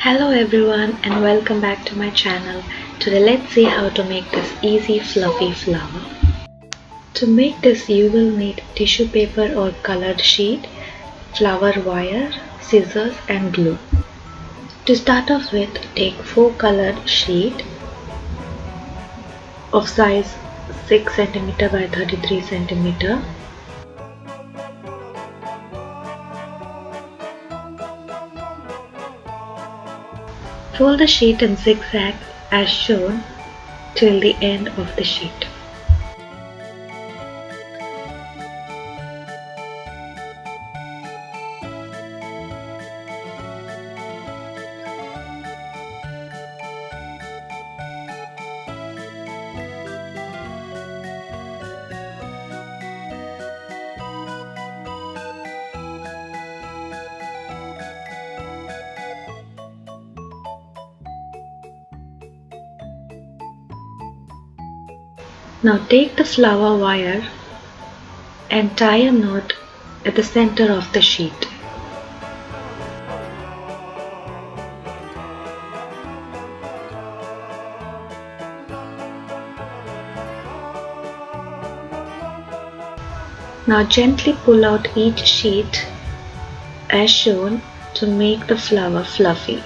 Hello everyone and welcome back to my channel. Today let's see how to make this easy fluffy flower. To make this you will need tissue paper or colored sheet, flower wire, scissors and glue. To start off with, take 4 colored sheet of size 6 cm by 33 cm. Fold the sheet in zigzag as shown till the end of the sheet. Now take the flower wire and tie a knot at the center of the sheet. Now gently pull out each sheet as shown to make the flower fluffy.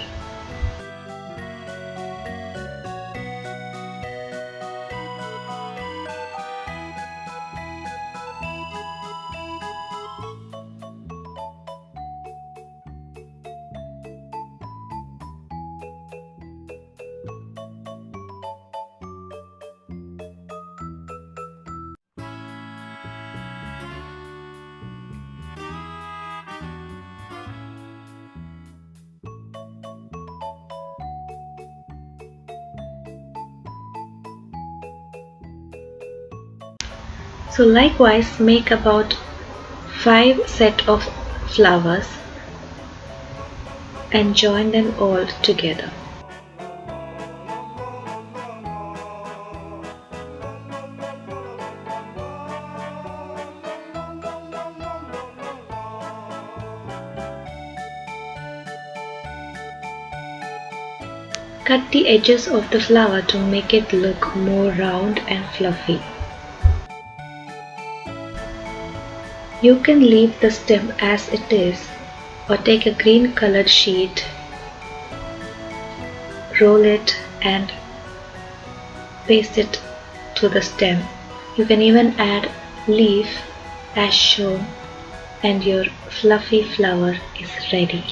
So likewise make about 5 set of flowers and join them all together. Cut the edges of the flower to make it look more round and fluffy. You can leave the stem as it is or take a green colored sheet, roll it and paste it to the stem. You can even add leaf as shown and your fluffy flower is ready.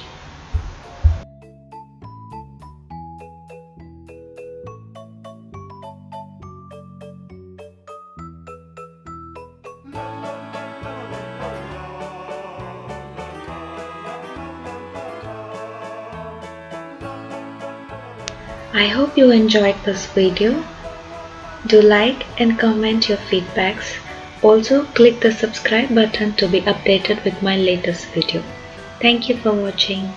I hope you enjoyed this video. Do like and comment your feedbacks. Also click the subscribe button to be updated with my latest video. Thank you for watching.